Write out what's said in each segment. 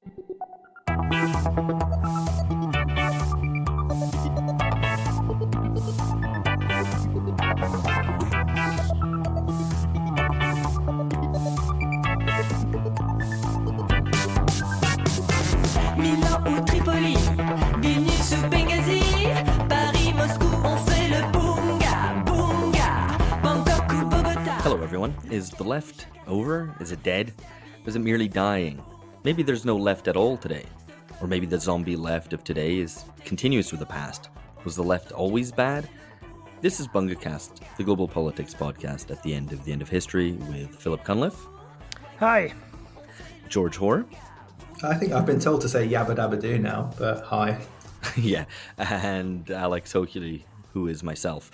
Milan ou Tripoli, Vilnius ou Benghazi, Paris, Moscou, on fait le Bunga, Bunga, Bangkok ou Bogota. Hello everyone. Is the left over? Is it dead? Is it merely dying? Maybe there's no left at all today. Or maybe the zombie left of today is continuous with the past. Was the left always bad? This is BungaCast, the global politics podcast at the end of history with Philip Cunliffe. Hi. George Hoare. I think I've been told to say yabba dabba doo now, but hi. Yeah, and Alex Hochuli, who is myself.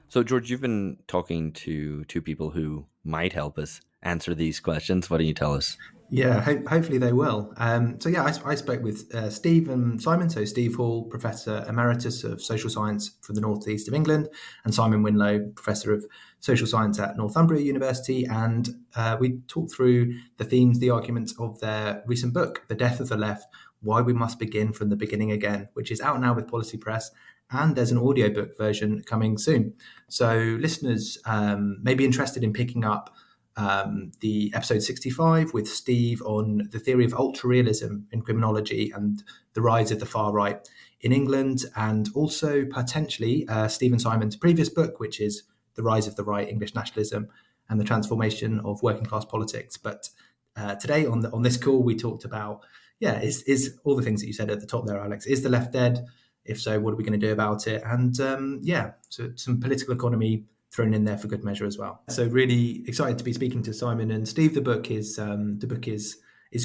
So, George, you've been talking to two people who might help us answer these questions. Why don't you tell us? Yeah, hopefully they will. I spoke with Steve and Simon. So Steve Hall, Professor Emeritus of Social Science from the North East of England, and Simon Winlow, Professor of Social Science at Northumbria University. And we talked through the themes, the arguments of their recent book, The Death of the Left, Why We Must Begin from the Beginning Again, which is out now with Policy Press. And there's an audiobook version coming soon. So listeners may be interested in picking up the episode 65 with Steve on the theory of ultra-realism in criminology and the rise of the far right in England, and also potentially Steve and Simon's previous book, which is The Rise of the Right, English Nationalism and the Transformation of Working Class Politics. But today on this call, we talked about, is all the things that you said at the top there, Alex. Is the left dead? If so, what are we going to do about it? And so some political economy thrown in there for good measure as well. So really excited to be speaking to Simon and Steve. The book is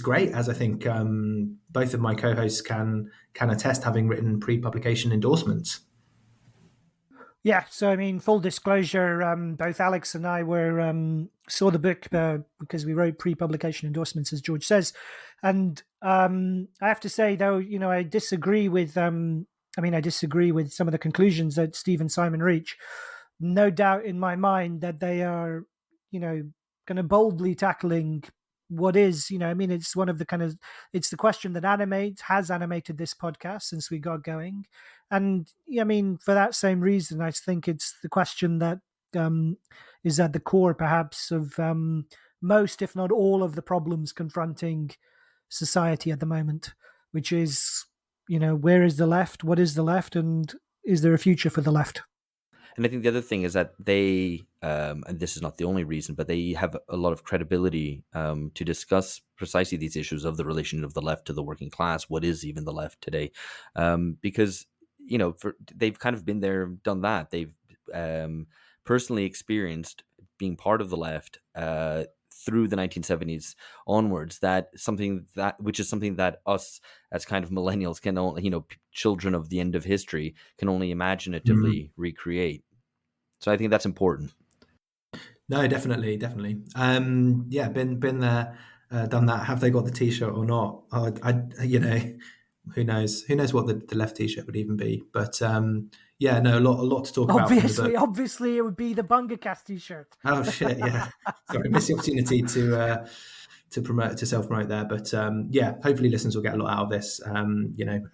great, as I think both of my co-hosts can attest, having written pre-publication endorsements. Yeah, so I mean, full disclosure, both Alex and I saw the book because we wrote pre-publication endorsements, as George says. And I have to say, though, I disagree with some of the conclusions that Steve and Simon reach. No doubt in my mind that they are, kind of boldly tackling what is, it's one of the it's the question that has animated this podcast since we got going. And for that same reason, I think it's the question that is at the core, perhaps, of most, if not all, of the problems confronting society at the moment, which is, where is the left? What is the left? And is there a future for the left? And I think the other thing is that they, and this is not the only reason, but they have a lot of credibility to discuss precisely these issues of the relation of the left to the working class. What is even the left today? Because, they've kind of been there, done that. They've personally experienced being part of the left through the 1970s onwards, which is something that us as kind of millennials can only, children of the end of history, can only imaginatively recreate. So I think that's important. No, definitely. Been there, done that. Have they got the T-shirt or not? Who knows? Who knows what the left T-shirt would even be? But a lot to talk about. Obviously, it would be the BungaCast T-shirt. Oh shit! Yeah, sorry, missed the opportunity to self-promote there. But hopefully listeners will get a lot out of this.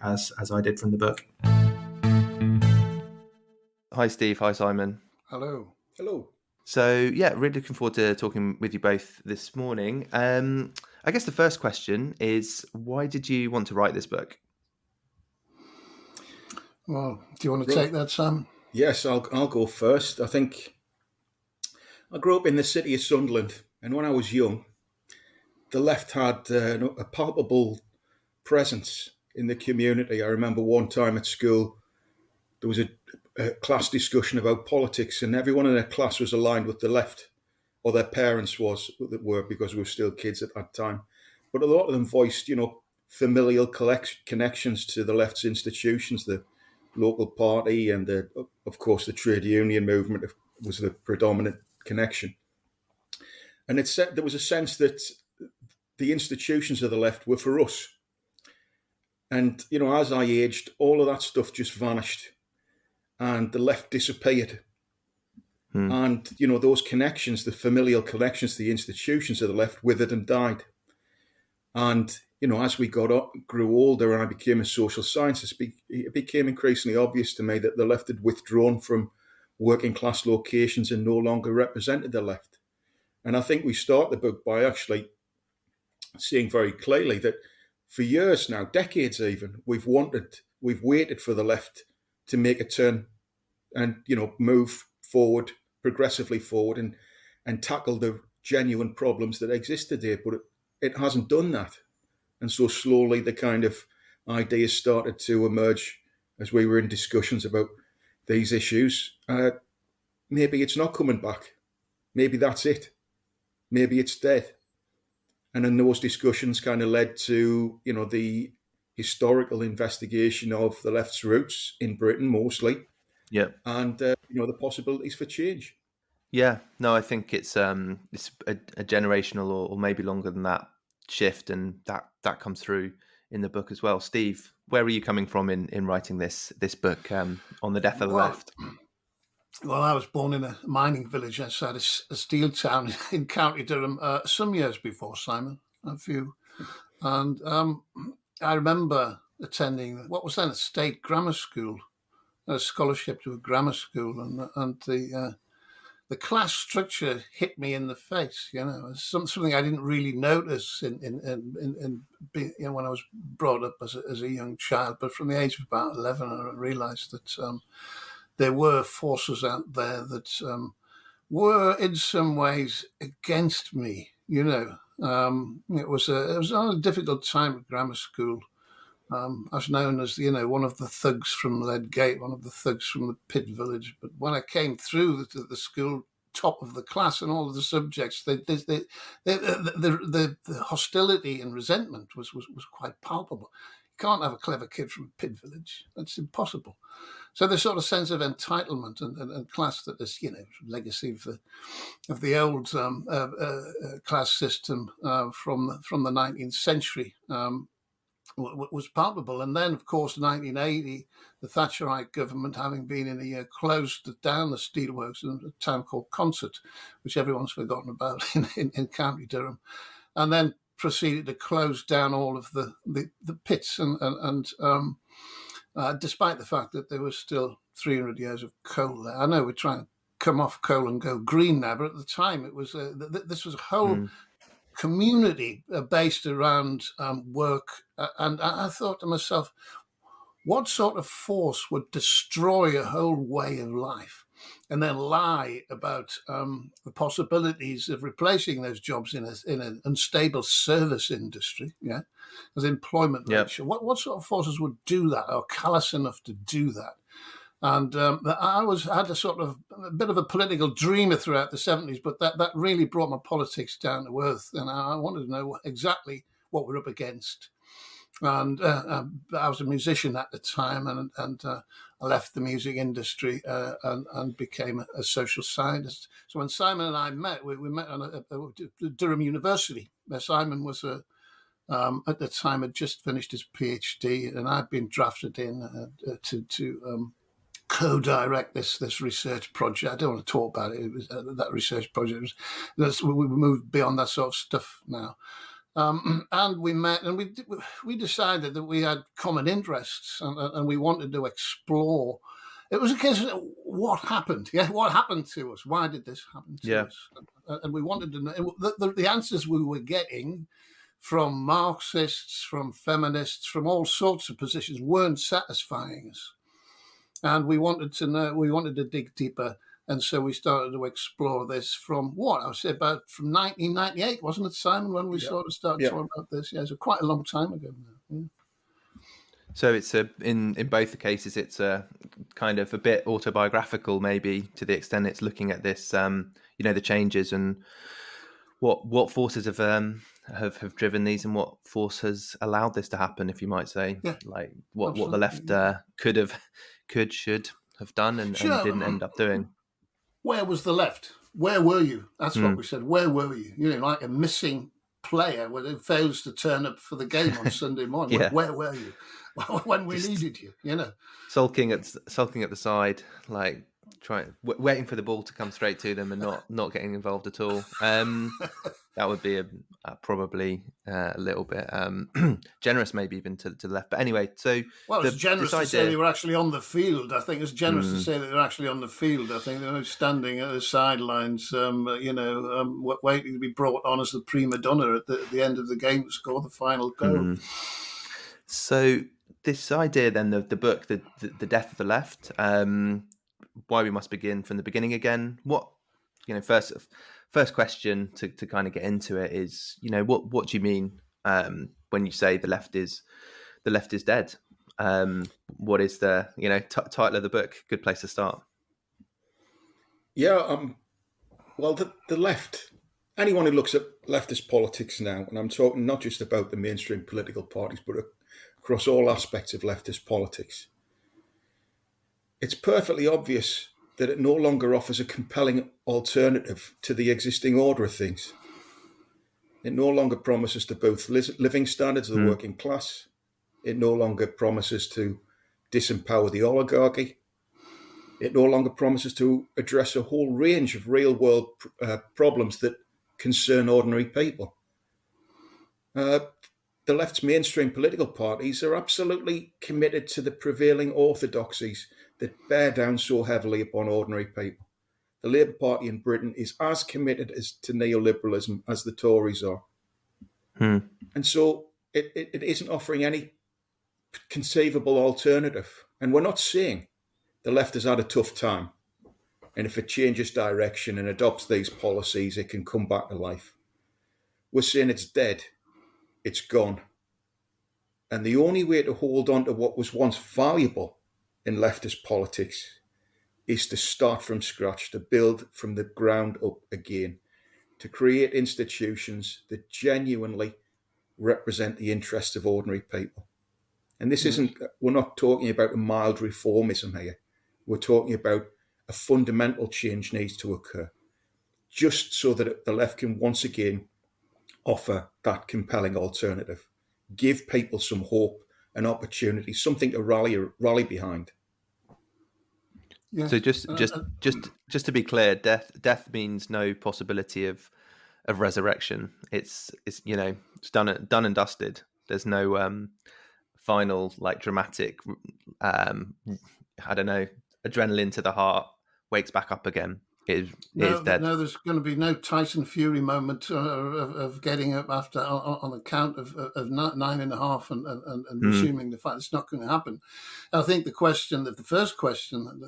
As I did from the book. Hi, Steve. Hi, Simon. Hello. So, really looking forward to talking with you both this morning. I guess the first question is, why did you want to write this book? Well, do you want to take that, Sam? Yes, I'll go first. I think I grew up in the city of Sunderland, and when I was young, the left had a palpable presence in the community. I remember one time at school, there was a class discussion about politics, and everyone in their class was aligned with the left, or their parents were, because we were still kids at that time. But a lot of them voiced, familial connections to the left's institutions, the local party, and of course the trade union movement was the predominant connection. And there was a sense that the institutions of the left were for us. And, as I aged, all of that stuff just vanished. And the left disappeared. And, those connections, the familial connections to the institutions of the left, withered and died. And as we grew older and I became a social scientist, it became increasingly obvious to me that the left had withdrawn from working class locations and no longer represented the left. And I think we start the book by actually seeing very clearly that for years now, decades even, we've waited for the left to make a turn and, move forward, progressively forward and tackle the genuine problems that exist today. But it hasn't done that. And so slowly the kind of ideas started to emerge as we were in discussions about these issues. Maybe it's not coming back. Maybe that's it. Maybe it's dead. And then those discussions kind of led to, the historical investigation of the left's roots in Britain mostly. Yeah. And, the possibilities for change. Yeah, no, I think it's a generational or maybe longer than that shift, and that comes through in the book as well. Steve, where are you coming from in writing this book on the death of the left? Well, I was born in a mining village outside a steel town in County Durham some years before Simon, a few. And I remember attending what was then a state grammar school, a scholarship to a grammar school, and the class structure hit me in the face. Something I didn't really notice in when I was brought up as a young child. But from the age of about 11, I realised that there were forces out there that were in some ways against me. It was a difficult time at grammar school. I was known as, one of the thugs from Ledgate, one of the thugs from the Pit Village. But when I came through the school, top of the class in all of the subjects, the hostility and resentment was quite palpable. You can't have a clever kid from a Pit Village. That's impossible. So the sort of sense of entitlement and class that is, legacy of the old class system from the 19th century was palpable. And then, of course, 1980, the Thatcherite government, having been in a year, closed down the steelworks in a town called Concert, which everyone's forgotten about in County Durham, and then proceeded to close down all of the pits. And despite the fact that there was still 300 years of coal there. I know we're trying to come off coal and go green now, but at the time it was this was a whole community based around work. And I thought to myself, what sort of force would destroy a whole way of life and then lie about the possibilities of replacing those jobs in an unstable service industry, as employment ratio? What sort of forces would do that, or callous enough to do that? And I had a bit of a political dreamer throughout the 70s, but that really brought my politics down to earth. And I wanted to know exactly what we're up against. And I was a musician at the time, and I left the music industry and became a social scientist. So when Simon and I met, we met on Durham University, where Simon was at the time had just finished his PhD, and I'd been drafted in to co-direct this research project. I don't want to talk about it. It was that research project. We moved beyond that sort of stuff now. And we met, and we decided that we had common interests, and we wanted to explore. It was a case of what happened. Yeah, what happened to us? Why did this happen to us? And we wanted to know the answers we were getting from Marxists, from feminists, from all sorts of positions weren't satisfying us. And we wanted to know. We wanted to dig deeper. And so we started to explore this from from 1998, wasn't it, Simon, when we sort of started talking about this? Yeah, it's quite a long time ago now. Yeah. So it's in both the cases, it's a kind of a bit autobiographical, maybe, to the extent it's looking at this, the changes and what forces have driven these, and what force has allowed this to happen, if you might say, like what the left should have done and didn't end up doing. Where was the left? Where were you? That's what we said. Where were you? Like a missing player when it fails to turn up for the game on Sunday morning. Where were you when we needed you? Sulking at the side, like waiting for the ball to come straight to them and not getting involved at all. That would be probably a little bit generous, maybe even to the left. But anyway, so well, it's generous to say they were actually on the field. I think it's generous to say that they're actually on the field. I think they're not standing at the sidelines, waiting to be brought on as the prima donna at the end of the game to score the final goal. So this idea, then, the book, the death of the left. Why we must begin from the beginning again. What first question to kind of get into it is, what do you mean when you say the left is dead? What is the title of the book? Good place to start. Yeah, well, the left. Anyone who looks at leftist politics now, and I'm talking not just about the mainstream political parties, but across all aspects of leftist politics, it's perfectly obvious that it no longer offers a compelling alternative to the existing order of things. It no longer promises to both living standards of the working class. It no longer promises to disempower the oligarchy. It no longer promises to address a whole range of real-world problems that concern ordinary people. The left's mainstream political parties are absolutely committed to the prevailing orthodoxies that bear down so heavily upon ordinary people. The Labour Party in Britain is as committed to neoliberalism as the Tories are. And so it isn't offering any conceivable alternative. And we're not saying the left has had a tough time, and if it changes direction and adopts these policies, it can come back to life. We're saying it's dead. It's gone. And the only way to hold on to what was once valuable in leftist politics is to start from scratch, to build from the ground up again, to create institutions that genuinely represent the interests of ordinary people. And this we're not talking about a mild reformism here. We're talking about a fundamental change needs to occur, just so that the left can once again offer that compelling alternative, give people some hope, an opportunity, something to rally behind. Yeah. So just to be clear, death means no possibility of resurrection. It's done and dusted. There's no final dramatic adrenaline to the heart, wakes back up again. It is dead. No, there's going to be no Tyson Fury moment of getting up after on the count of 9.5 and resuming the fight. It's not going to happen. I think the first question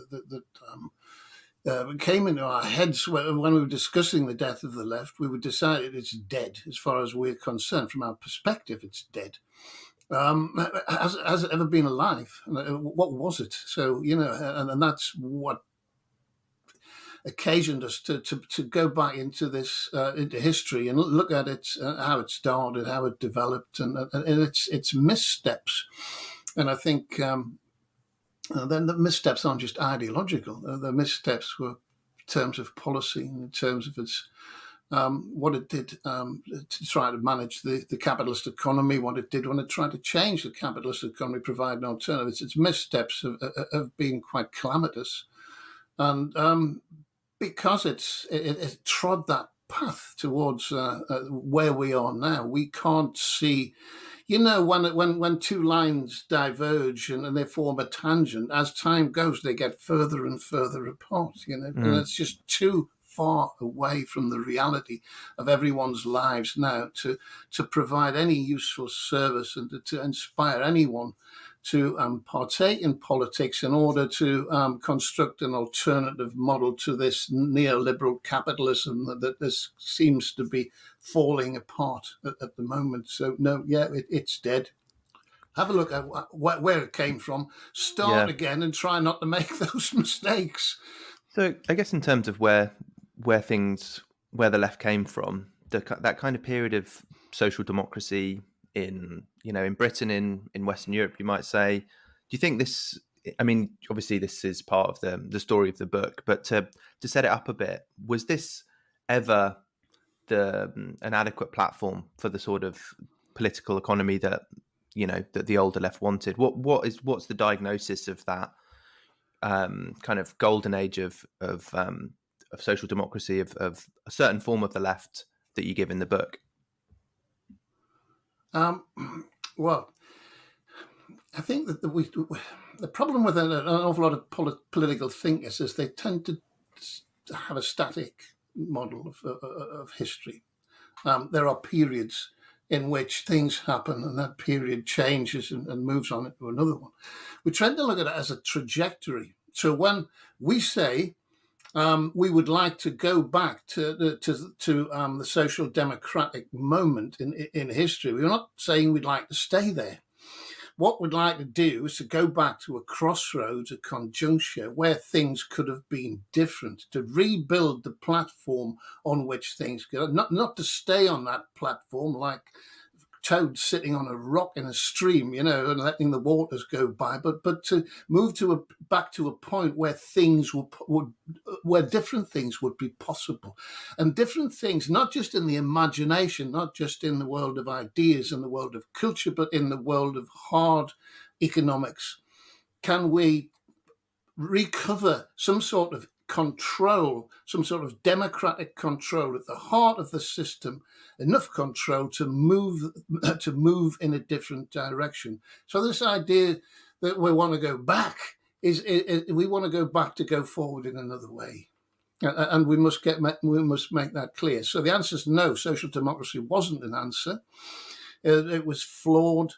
that came into our heads when we were discussing the death of the left, we would decide it's dead as far as we're concerned. From our perspective, it's dead. Has it ever been alive? What was it? So, and that's what occasioned us to go back into this into history and look at it, how it started, how it developed, and its missteps. And I think then the missteps aren't just ideological. The missteps were in terms of policy, in terms of its what it did to try to manage the capitalist economy, what it did when it tried to change the capitalist economy, provide an alternative. Its missteps have been quite calamitous. And because it trod that path towards where we are now, we can't see, when two lines diverge and they form a tangent, as time goes, they get further and further apart, and it's just too far away from the reality of everyone's lives now to provide any useful service and to inspire anyone to partake in politics in order to construct an alternative model to this neoliberal capitalism that this seems to be falling apart at the moment. So, no, it's dead. Have a look at where it came from, start again and try not to make those mistakes. So I guess in terms of where the left came from, that kind of period of social democracy in Britain, in Western Europe, you might say, do you think this, I mean, obviously this is part of the story of the book, but to set it up a bit, was this ever an adequate platform for the sort of political economy that that the older left wanted? What's the diagnosis of that kind of golden age of social democracy, of a certain form of the left that you give in the book? Well, I think that the problem with an awful lot of political thinkers is they tend to have a static model of history. There are periods in which things happen and that period changes and moves on into another one. We tend to look at it as a trajectory. So when we say we would like to go back to the social democratic moment in history, we're not saying we'd like to stay there. What we'd like to do is to go back to a crossroads, a conjuncture where things could have been different, to rebuild the platform on which things go, not to stay on that platform like toads sitting on a rock in a stream, and letting the waters go by, but to move back to a point where things where different things would be possible, and different things, not just in the imagination, not just in the world of ideas and the world of culture, but in the world of hard economics. Can we recover some sort of control, some sort of democratic control at the heart of the system, enough control to move in a different direction? So this idea that we want to go back is we want to go back to go forward in another way. And we must make that clear. So the answer is no. Social democracy wasn't an answer. It was flawed.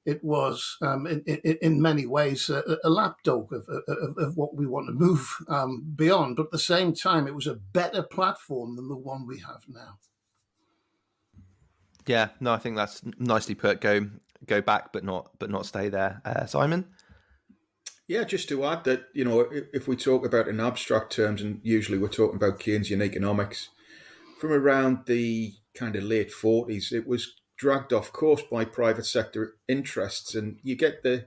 It was, in many ways, a lapdog of what we want to move beyond. But at the same time, it was a better platform than the one we have now. Yeah, no, I think that's nicely put. Go back, but not stay there. Simon? Yeah, just to add that, if we talk about in abstract terms, and usually we're talking about Keynesian economics, from around the kind of late 40s, it was dragged off course by private sector interests, and you get the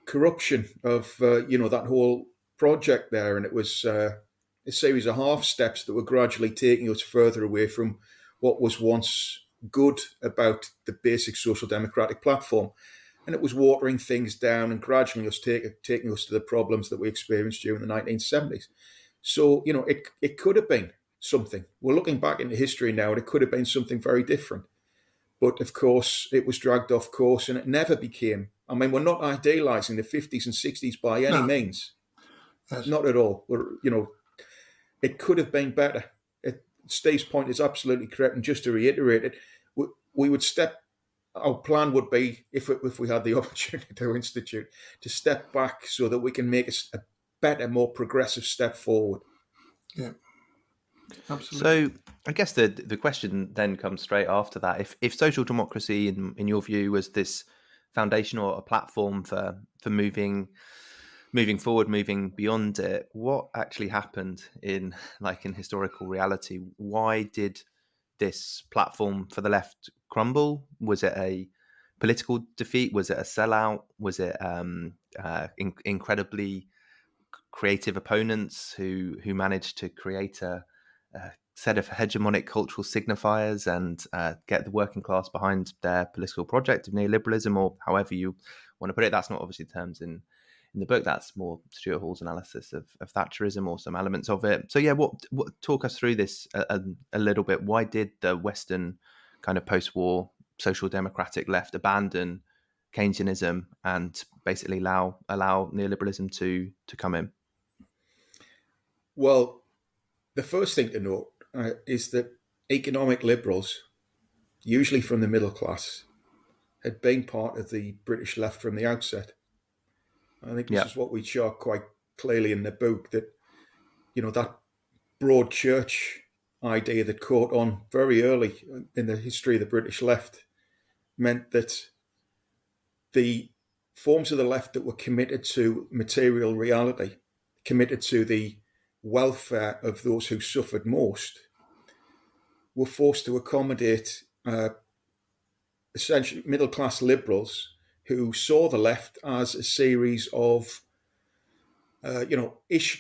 corruption of that whole project there, and it was a series of half steps that were gradually taking us further away from what was once good about the basic social democratic platform, and it was watering things down and gradually taking us to the problems that we experienced during the 1970s. So it could have been something. We're looking back into history now, and it could have been something very different. But of course, it was dragged off course, and it never became. I mean, we're not idealising the 50s and 60s by any means. Yes. Not at all. It could have been better. Steve's point is absolutely correct. And just to reiterate it, we would our plan would be, if we had the opportunity to step back so that we can make a better, more progressive step forward. Yeah. Absolutely. So I guess the question then comes straight after that. If social democracy, in your view, was this foundation or a platform for moving forward, moving beyond it, what actually happened in historical reality? Why did this platform for the left crumble? Was it a political defeat? Was it a sellout? Was it incredibly creative opponents who managed to create a set of hegemonic cultural signifiers and get the working class behind their political project of neoliberalism, or however you want to put it? That's not obviously terms in the book. That's more Stuart Hall's analysis of Thatcherism, or some elements of it. So yeah, what talk us through this a little bit. Why did the Western kind of post-war social democratic left abandon Keynesianism and basically allow neoliberalism to come in? Well, the first thing to note is that economic liberals, usually from the middle class, had been part of the British left from the outset. I think this is what we show quite clearly in the book, that that broad church idea that caught on very early in the history of the British left meant that the forms of the left that were committed to material reality, committed to the welfare of those who suffered most, were forced to accommodate essentially middle-class liberals who saw the left as a series of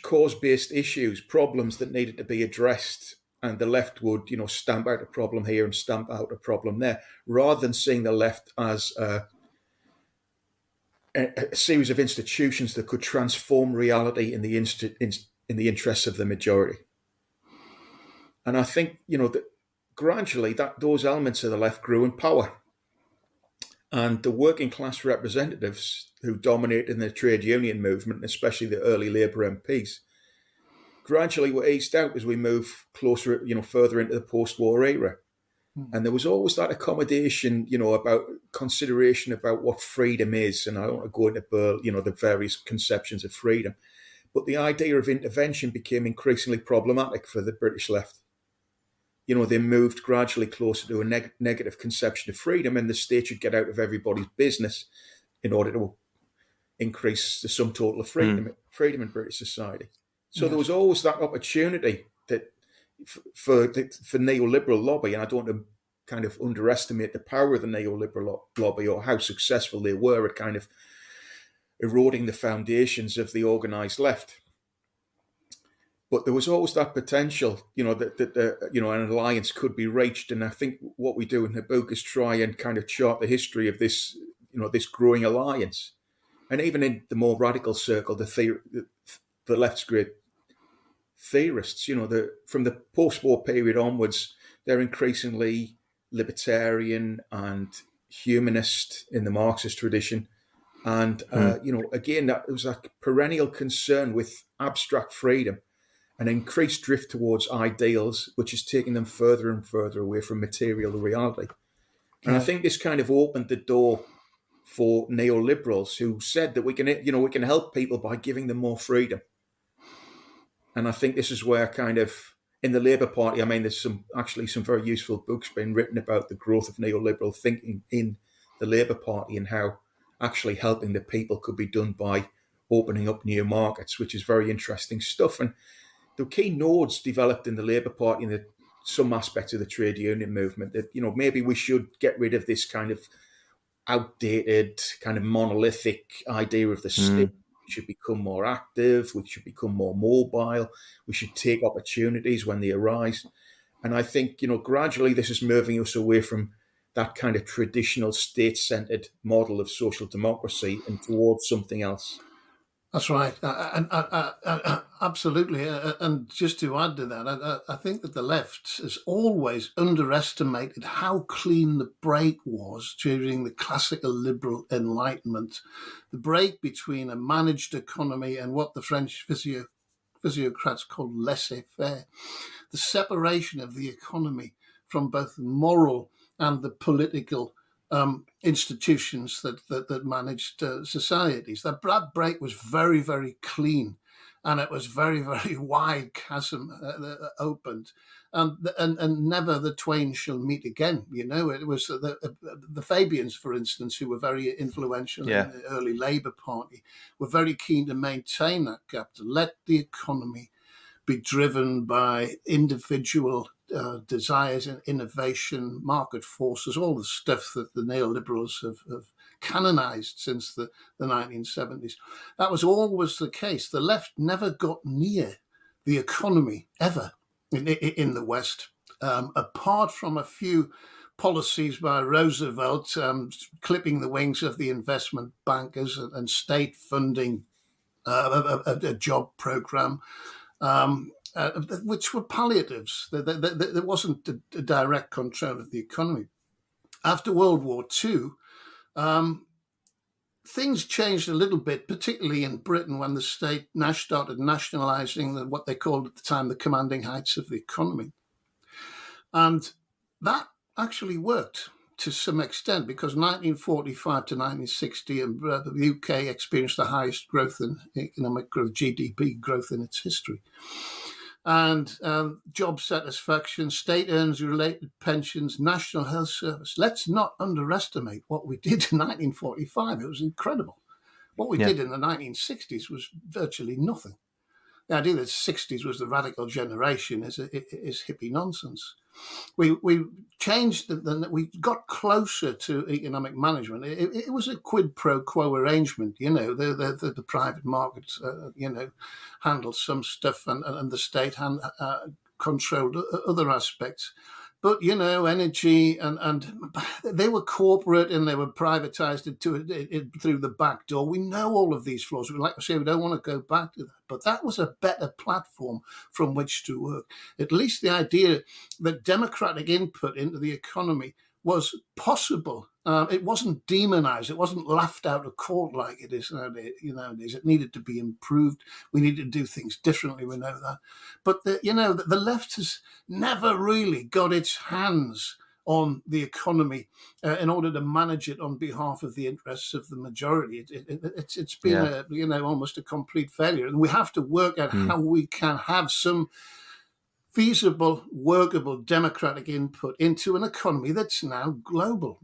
cause-based issues, problems that needed to be addressed, and the left would stamp out a problem here and stamp out a problem there, rather than seeing the left as a series of institutions that could transform reality in the interests of the majority. And I think that gradually those elements of the left grew in power. And the working class representatives who dominated in the trade union movement, especially the early Labour MPs, gradually were eased out as we move closer, further into the post-war era. And there was always that accommodation, about consideration about what freedom is. And I don't want to go into, the various conceptions of freedom. But the idea of intervention became increasingly problematic for the British left. They moved gradually closer to a negative conception of freedom, and the state should get out of everybody's business in order to increase the sum total of freedom in British society. So there was always that opportunity that for neoliberal lobby, and I don't want to kind of underestimate the power of the neoliberal lobby or how successful they were at kind of eroding the foundations of the organised left. But there was always that potential, that an alliance could be reached. And I think what we do in the book is try and kind of chart the history of this, this growing alliance. And even in the more radical circle, the left's great theorists, from the post-war period onwards, they're increasingly libertarian and humanist in the Marxist tradition. And, again, that was a perennial concern with abstract freedom, an increased drift towards ideals, which is taking them further and further away from material reality. And I think this kind of opened the door for neoliberals who said that we can help people by giving them more freedom. And I think this is where kind of in the Labour Party, I mean, there's some very useful books being written about the growth of neoliberal thinking in the Labour Party and how actually helping the people could be done by opening up new markets, which is very interesting stuff. And the key nodes developed in the Labour Party and some aspects of the trade union movement that, maybe we should get rid of this kind of outdated, kind of monolithic idea of the state. We should become more active. We should become more mobile. We should take opportunities when they arise. And I think, gradually this is moving us away from that kind of traditional state-centered model of social democracy and towards something else. That's right. Absolutely. And just to add to that, I think that the left has always underestimated how clean the break was during the classical liberal Enlightenment. The break between a managed economy and what the French physiocrats called laissez-faire. The separation of the economy from both the moral and the political institutions that managed societies. That break was very, very clean, and it was very, very wide chasm opened, and never the twain shall meet again. It was the Fabians, for instance, who were very influential in the early Labour Party, were very keen to maintain that gap, to let the economy be driven by individual desires and innovation, market forces, all the stuff that the neoliberals have canonized since the 1970s. That was always the case. The left never got near the economy ever in the West, apart from a few policies by Roosevelt, clipping the wings of the investment bankers and state funding a job program. Which were palliatives. There wasn't a direct control of the economy. After World War II, things changed a little bit, particularly in Britain when the state started nationalising what they called at the time the commanding heights of the economy. And that actually worked to some extent because 1945 to 1960, the UK experienced the highest growth in economic growth, GDP growth in its history. And job satisfaction, state earnings-related pensions, National Health Service. Let's not underestimate what we did in 1945. It was incredible. What we did in the 1960s was virtually nothing. The idea that the 60s was the radical generation is hippie nonsense. We changed, we got closer to economic management. It was a quid pro quo arrangement, the private markets, handled some stuff and the state controlled other aspects. But, energy and they were corporate and they were privatized through the back door. We know all of these flaws. Like I say, we don't want to go back to that. But that was a better platform from which to work. At least the idea that democratic input into the economy was possible. It wasn't demonized. It wasn't laughed out of court like it is nowadays. It needed to be improved. We need to do things differently. We know that. But the left has never really got its hands on the economy in order to manage it on behalf of the interests of the majority. It's been almost a complete failure, and we have to work out how we can have some feasible, workable, democratic input into an economy that's now global,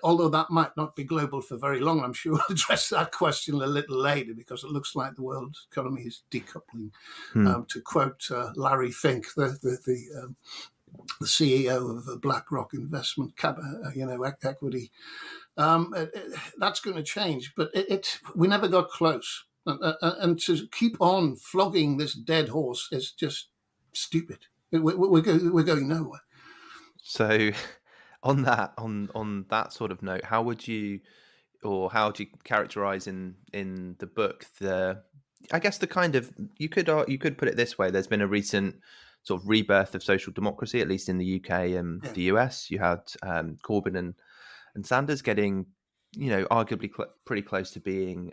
although that might not be global for very long. I'm sure we'll address that question a little later, because it looks like the world economy is decoupling. To quote Larry Fink, the CEO of BlackRock Investment Equity, that's going to change. But we never got close. And to keep on flogging this dead horse is just stupid. We're going nowhere. So, on that sort of note, how would you characterize in the book I guess the kind of you could put it this way: there's been a recent sort of rebirth of social democracy, at least in the UK and the US. You had Corbyn and Sanders getting, arguably pretty close to being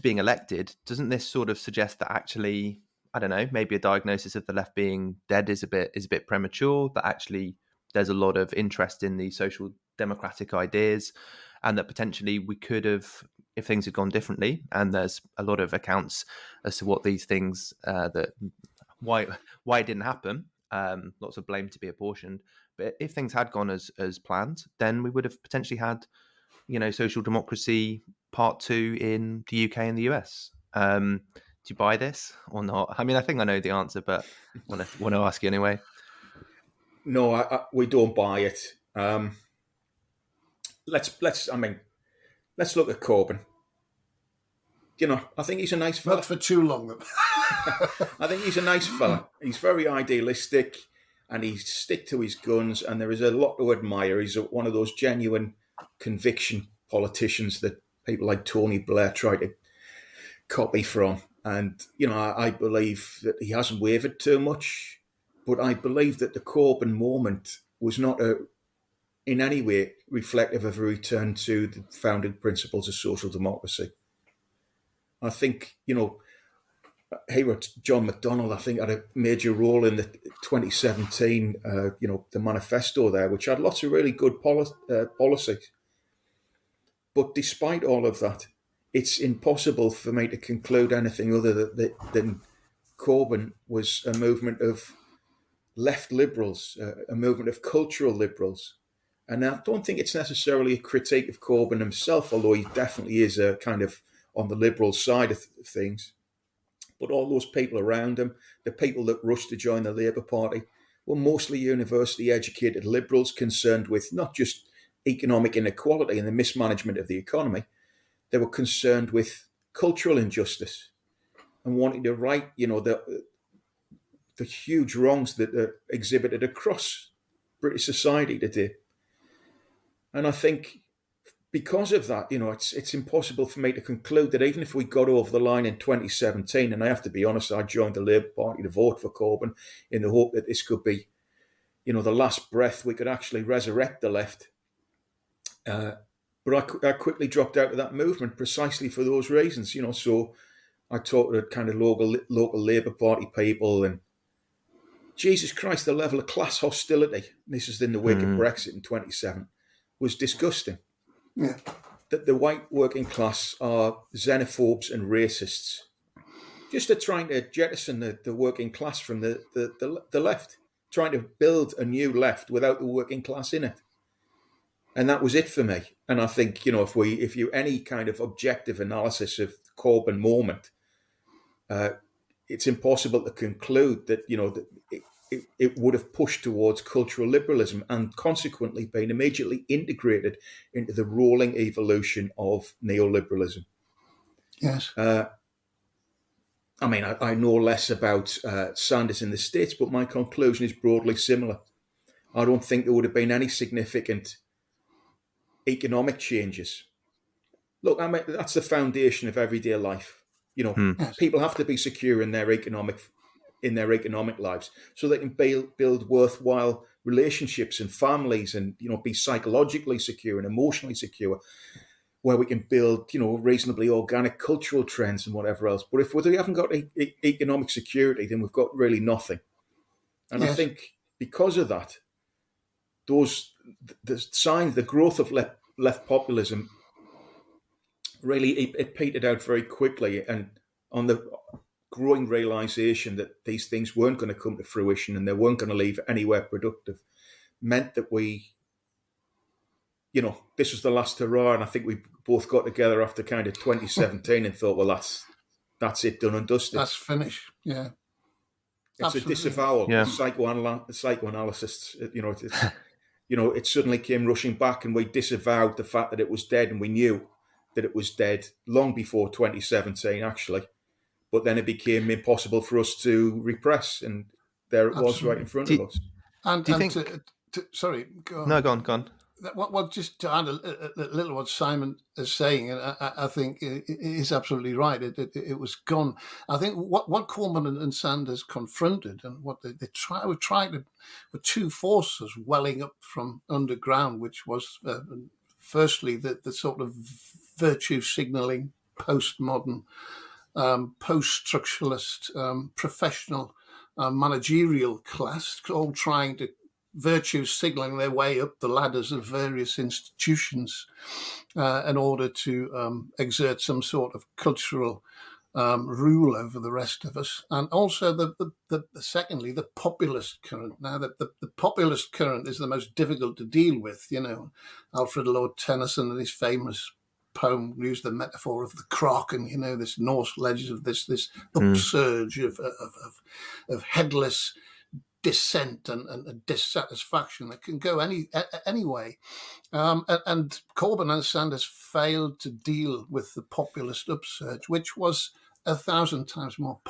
elected. Doesn't this sort of suggest that actually, I don't know, maybe a diagnosis of the left being dead is a bit premature, that actually there's a lot of interest in the social democratic ideas, and that potentially we could have, if things had gone differently, and there's a lot of accounts as to what these things, why it didn't happen, lots of blame to be apportioned, but if things had gone as planned, then we would have potentially had, social democracy part 2 in the UK and the US. Do you buy this or not? I mean, I think I know the answer, but want to ask you anyway. No, we don't buy it. Let's look at Corbyn. I think he's a nice fella. Not for too long. I think he's a nice fella. He's very idealistic, and he stick to his guns, and there is a lot to admire. He's one of those genuine conviction politicians that people like Tony Blair try to copy from. And, I believe that he hasn't wavered too much, but I believe that the Corbyn moment was not in any way reflective of a return to the founding principles of social democracy. I think, here at John McDonnell, I think had a major role in the 2017, the manifesto there, which had lots of really good policies. But despite all of that, it's impossible for me to conclude anything other than Corbyn was a movement of left liberals, a movement of cultural liberals. And I don't think it's necessarily a critique of Corbyn himself, although he definitely is a kind of on the liberal side of things. But all those people around him, the people that rushed to join the Labour Party, were mostly university educated liberals concerned with not just economic inequality and the mismanagement of the economy. They were concerned with cultural injustice and wanting to right, the huge wrongs that are exhibited across British society today. And I think because of that, it's impossible for me to conclude that even if we got over the line in 2017, and I have to be honest, I joined the Labour Party to vote for Corbyn in the hope that this could be, the last breath we could actually resurrect the left. But I quickly dropped out of that movement precisely for those reasons, So I talked to kind of local Labour Party people, and Jesus Christ, the level of class hostility, this is in the wake of Brexit in 2017, was disgusting. Yeah. That the white working class are xenophobes and racists. Just are trying to jettison the working class from the left, trying to build a new left without the working class in it. And that was it for me. And I think, if you any kind of objective analysis of the Corbyn moment, it's impossible to conclude that, that it would have pushed towards cultural liberalism and consequently been immediately integrated into the rolling evolution of neoliberalism. Yes. I mean, I know less about Sanders in the States, but my conclusion is broadly similar. I don't think there would have been any significant economic changes. Look, I mean, that's the foundation of everyday life. You know, Yes. people have to be secure in their economic lives, so they can build worthwhile relationships and families, and be psychologically secure and emotionally secure, where we can build reasonably organic cultural trends and whatever else. But if we haven't got economic security, then we've got really nothing. And Yes. I think because of that, the growth of left populism really it petered out very quickly, and on the growing realization that these things weren't going to come to fruition and they weren't going to leave anywhere productive, meant that this was the last hurrah. And I think we both got together after kind of 2017 and thought, well, that's it, done and dusted. That's finished. Yeah. It's Absolutely. a disavowal. Yeah. The psychoanalysts, it suddenly came rushing back, and we disavowed the fact that it was dead, and we knew that it was dead long before 2017, actually. But then it became impossible for us to repress, and there it was right in front of us. And, Do you and think- sorry, go on. No, go on. Well, just to add a little what Simon is saying, and I think it is absolutely right. It was gone. I think what Corbyn and Sanders confronted, and what they were two forces welling up from underground, which was firstly the sort of virtue signalling, postmodern, post-structuralist, professional, managerial class, all trying to virtue signaling their way up the ladders of various institutions in order to exert some sort of cultural rule over the rest of us. And also, secondly, the populist current. Now, the populist current is the most difficult to deal with. Alfred Lord Tennyson and his famous poem used the metaphor of the croc, and this Norse legend of this upsurge of headless dissent and dissatisfaction that can go any way. And Corbyn and Sanders failed to deal with the populist upsurge, which was 1,000 times more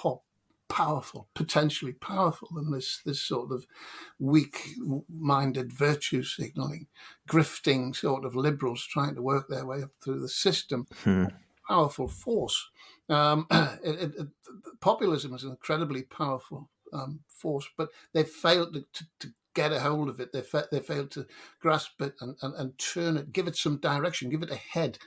powerful, potentially powerful than this sort of weak-minded virtue signalling, grifting sort of liberals trying to work their way up through the system. Powerful force. Populism is an incredibly powerful force, but they failed to get a hold of it. They failed to grasp it and turn it, give it some direction, give it a head,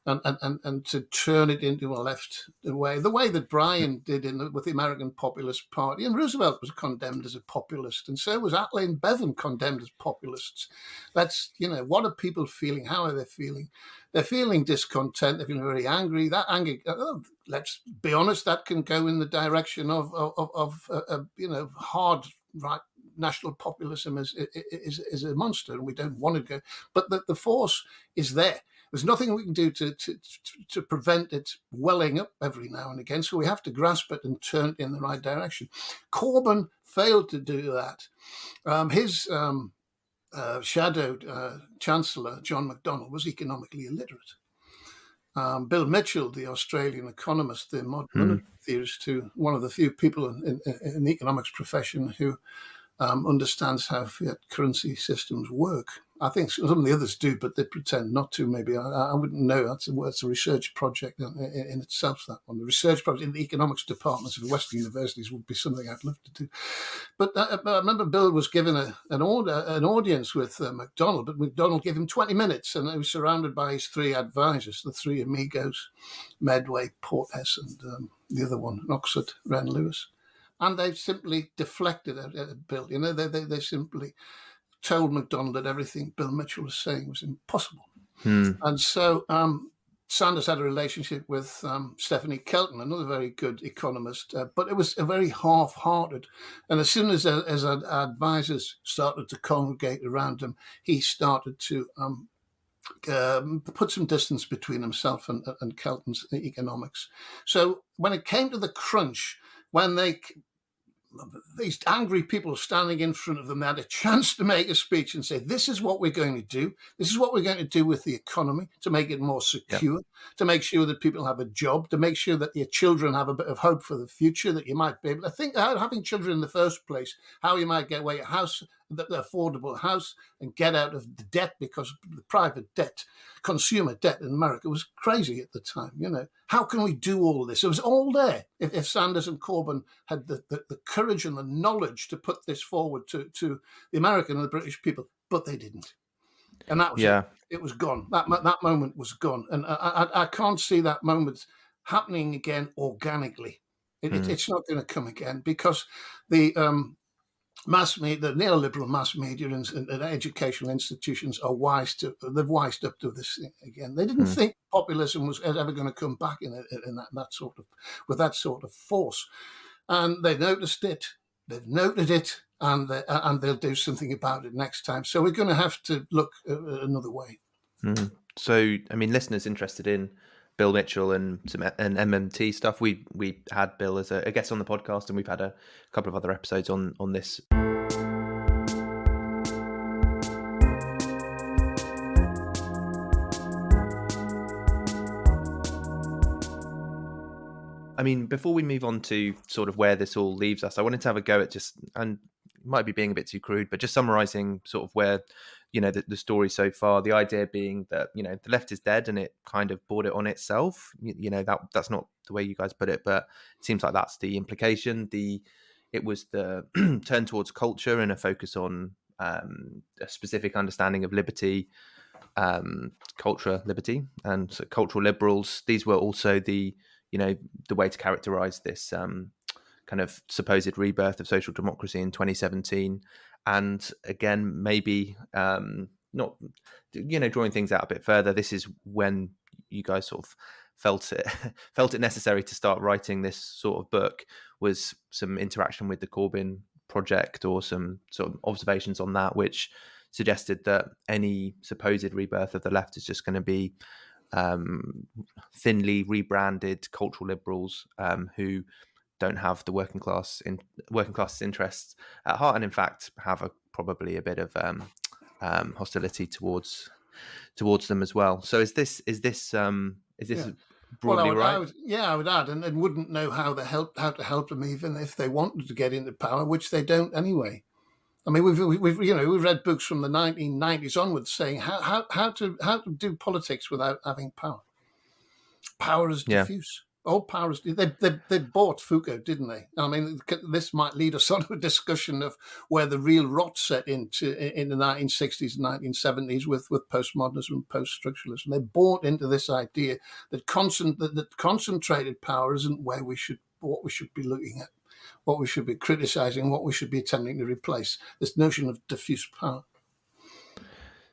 and to turn it into a left way, the way that Bryan did with the American Populist Party. And Roosevelt was condemned as a populist, and so was Attlee and Bevan condemned as populists. What are people feeling? How are they feeling? They're feeling discontent. They're feeling very angry. That anger, let's be honest, that can go in the direction of hard right. National populism is a monster, and we don't want to go. But the force is there. There's nothing we can do to prevent it welling up every now and again. So we have to grasp it and turn it in the right direction. Corbyn failed to do that. His shadowed Chancellor, John MacDonald, was economically illiterate. Bill Mitchell, the Australian economist, the modern theorist, one of the few people in the economics profession who understands how fiat currency systems work. I think some of the others do, but they pretend not to. Maybe I wouldn't know. That's a research project in itself. That one, the research project in the economics departments of Western universities, would be something I'd love to do. But I remember Bill was given an audience with MacDonald, but MacDonald gave him 20 minutes, and he was surrounded by his three advisors, the three amigos, Medway, Portes, and the other one, Oxford, Ren Lewis. And they simply deflected at Bill. They simply told MacDonald that everything Bill Mitchell was saying was impossible. And so Sanders had a relationship with Stephanie Kelton, another very good economist, but it was a very half-hearted. And as soon as advisors started to congregate around him, he started to put some distance between himself and Kelton's economics. So when it came to the crunch, when they these angry people standing in front of them, they had a chance to make a speech and say, this is what we're going to do. This is what we're going to do with the economy to make it more secure, to make sure that people have a job, to make sure that your children have a bit of hope for the future, that you might be able to think about having children in the first place, how you might get away a house, the affordable house, and get out of the debt, because the private debt, consumer debt in America was crazy at the time. How can we do all this? It was all there. If Sanders and Corbyn had the courage and the knowledge to put this forward to the American and the British people, but they didn't. And that was it. It was gone. That moment was gone. And I can't see that moment happening again organically. It's not going to come again, because the mass media, the neoliberal mass media and educational institutions they've wised up to this thing again. They didn't think populism was ever going to come back in that sort of, with that sort of force, and they noticed it. They've noted it, and they'll do something about it next time. So we're going to have to look another way. So, I mean, listeners interested in Bill Mitchell and MMT stuff, we had Bill as a guest on the podcast, and we've had a couple of other episodes on this. I mean, before we move on to sort of where this all leaves us, I wanted to have a go at and might be being a bit too crude, but just summarizing sort of where, the story so far, the idea being that, the left is dead and it kind of brought it on itself. That's not the way you guys put it, but it seems like that's the implication. It was the turn towards culture and a focus on a specific understanding of liberty, culture, liberty, and so cultural liberals. These were also the way to characterize this kind of supposed rebirth of social democracy in 2017. And again, maybe not, drawing things out a bit further, this is when you guys sort of felt it necessary to start writing this sort of book, was some interaction with the Corbyn project or some sort of observations on that, which suggested that any supposed rebirth of the left is just going to be thinly rebranded cultural liberals who don't have the working class's interests at heart, and in fact have probably a bit of hostility towards them as well. So is this broadly right? I would add, and wouldn't know how to help them, even if they wanted to get into power, which they don't anyway. I mean, we've read books from the 1990s onwards saying how to do politics without having power. Power is diffuse. All power is. They bought Foucault, didn't they? I mean, this might lead us on to a discussion of where the real rot set in the 1960s and 1970s with postmodernism and post-structuralism. They bought into this idea that concentrated power isn't what we should be looking at, what we should be criticizing, what we should be attempting to replace. This notion of diffuse power.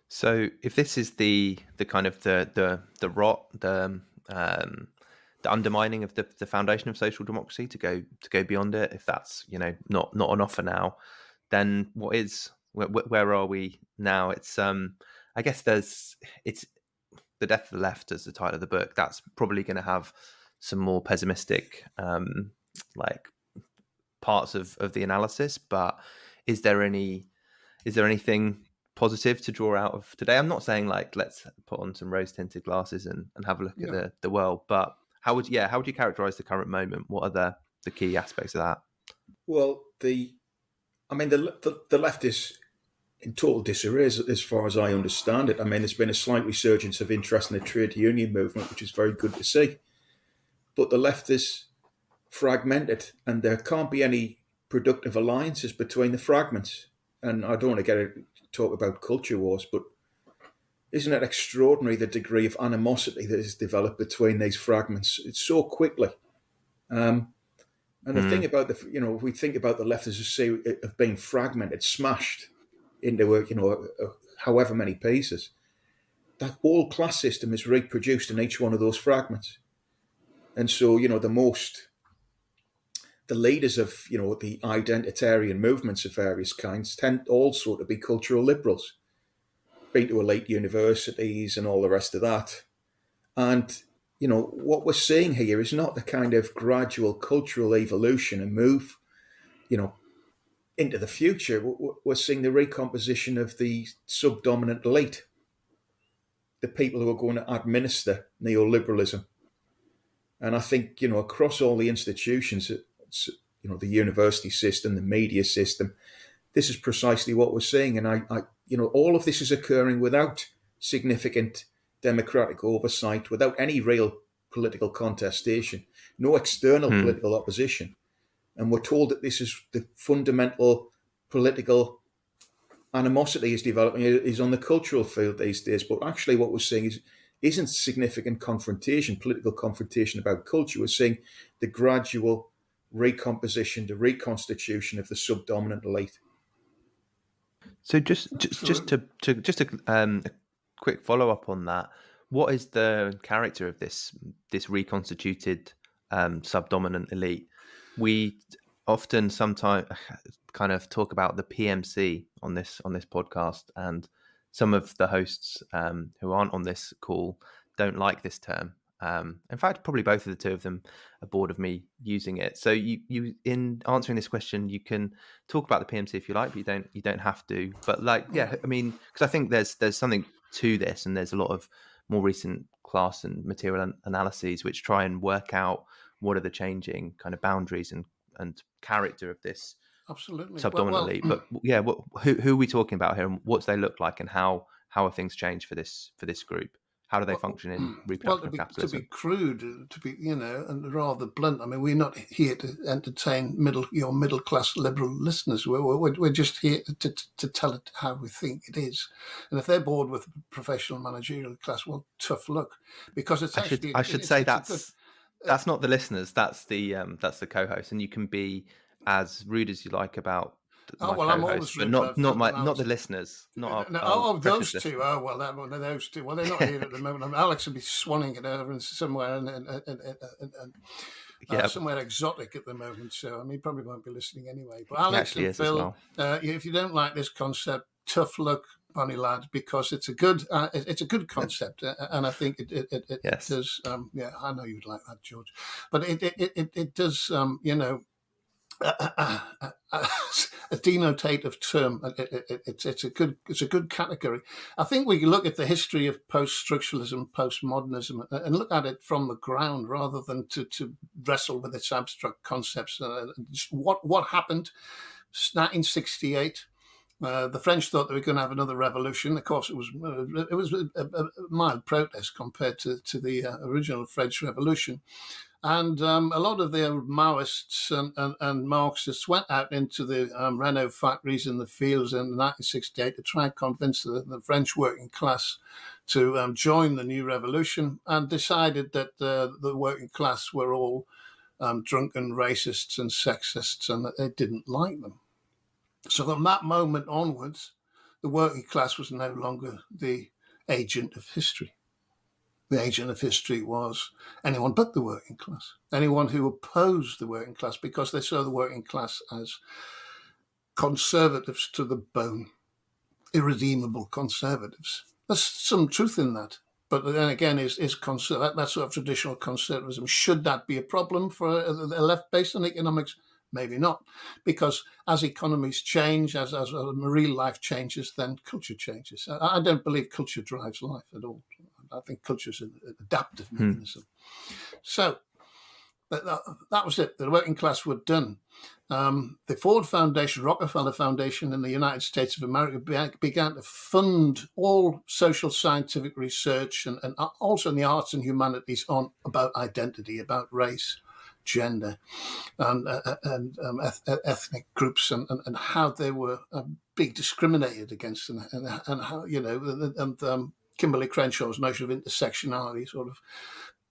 So, if this is the kind of the rot, the undermining of the foundation of social democracy, to go beyond it, if that's not on offer now, then what is? Where are we now? It's I guess it's The Death of the Left as the title of the book. That's probably going to have some more pessimistic like parts of the analysis, but is there anything positive to draw out of today? I'm not saying like let's put on some rose-tinted glasses and have a look at the world, but how would you characterize the current moment? What are the key aspects of that? Well, the left is in total disarray as far as I understand it. I mean, there's been a slight resurgence of interest in the trade union movement, which is very good to see, but the left is fragmented, and there can't be any productive alliances between the fragments. And I don't want to talk about culture wars, but isn't it extraordinary the degree of animosity that has developed between these fragments? It's so quickly. And the thing about we think about the left as a series of being fragmented, smashed into however many pieces. That whole class system is reproduced in each one of those fragments. And so, the leaders of, the identitarian movements of various kinds tend also to be cultural liberals, been to elite universities and all the rest of that. And, what we're seeing here is not the kind of gradual cultural evolution and move into the future, we're seeing the recomposition of the subdominant elite, the people who are going to administer neoliberalism. And I think, across all the institutions, the university system, the media system, this is precisely what we're seeing. And all of this is occurring without significant democratic oversight, without any real political contestation, no external political opposition. And we're told that this is the fundamental political animosity is developing is on the cultural field these days. But actually what we're seeing isn't significant confrontation, political confrontation about culture. We're seeing the gradual recomposition, the reconstitution of the subdominant elite. So just a quick follow up on that. What is the character of this reconstituted subdominant elite? We often sometimes kind of talk about the PMC on this podcast, and some of the hosts who aren't on this call don't like this term. In fact, probably both of the two of them are bored of me using it. So you in answering this question, you can talk about the PMC if you like, but you don't have to. But I mean, because I think there's something to this, and there's a lot of more recent class and material analyses which try and work out what are the changing kind of boundaries and character of this subdominant elite. But who are we talking about here, and what do they look like, and how have things changed for this group? How do they function in reproductive capitalism? To be crude, and rather blunt, I mean, we're not here to entertain your middle class liberal listeners. We're just here to tell it how we think it is. And if they're bored with professional managerial class, well, tough luck, because it's actually. I should say that's not the listeners. That's the co-host, and you can be as rude as you like about. I'm always rude, but not the listeners. Those two. Those two. Well, they're not here at the moment. I mean, Alex will be swanning it over somewhere somewhere exotic at the moment. So he probably won't be listening anyway. But Alex and Phil, if you don't like this concept, tough luck, Bonnie lad, because it's a good concept, and I think it does. I know you'd like that, George, but it does. A denotative term. It's a good category. I think we can look at the history of post-structuralism, postmodernism, and look at it from the ground rather than to wrestle with its abstract concepts. What happened? 1968. The French thought they were going to have another revolution. Of course, it was a mild protest compared to the original French Revolution. And a lot of the Maoists and Marxists went out into the Renault factories in the fields in 1968 to try and convince the French working class to join the new revolution, and decided that the working class were all drunken racists and sexists, and that they didn't like them. So from that moment onwards, the working class was no longer the agent of history. The agent of history was anyone but the working class, anyone who opposed the working class, because they saw the working class as conservatives to the bone, irredeemable conservatives. There's some truth in that. But then again, that sort of traditional conservatism, should that be a problem for a left based on economics? Maybe not, because as economies change, as real life changes, then culture changes. I don't believe culture drives life at all. I think culture is an adaptive mechanism. So that was it. The working class were done. The Ford Foundation, Rockefeller Foundation in the United States of America began to fund all social scientific research and also in the arts and humanities about identity, about race, gender, and ethnic groups, and how they were being discriminated against, and how Kimberly Crenshaw's notion of intersectionality sort of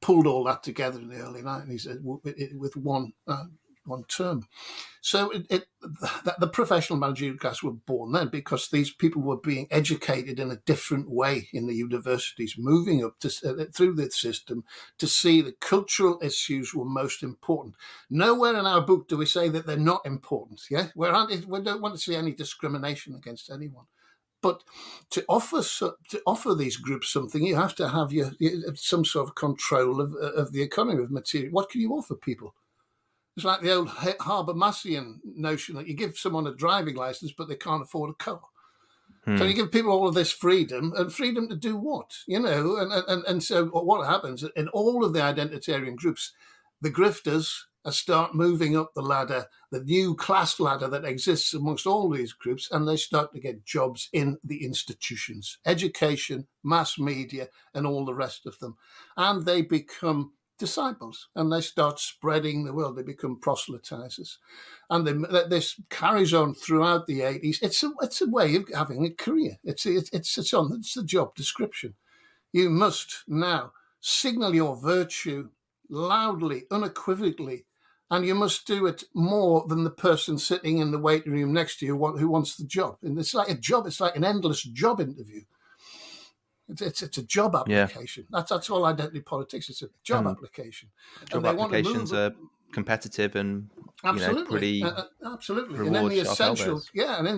pulled all that together in the early 90s with one term. So the professional managerial class were born then, because these people were being educated in a different way in the universities, moving up through the system to see the cultural issues were most important. Nowhere in our book do we say that they're not important. Yeah, we don't want to see any discrimination against anyone. But to offer these groups something, you have to have some sort of control of the economy of material. What can you offer people? It's like the old Habermasian notion that you give someone a driving license, but they can't afford a car. So you give people all of this freedom, and freedom to do what? And so what happens in all of the identitarian groups, the grifters start moving up the ladder, the new class ladder that exists amongst all these groups, and they start to get jobs in the institutions, education, mass media, and all the rest of them. And they become disciples, and they start spreading the world. They become proselytizers. And this carries on throughout the 80s. It's a way of having a career. It's the job description. You must now signal your virtue loudly, unequivocally, and you must do it more than the person sitting in the waiting room next to you who wants the job. And it's like a job. It's like an endless job interview. It's a job application. Yeah. That's all identity politics. It's a job application. Job applications are competitive and absolutely, absolutely. And then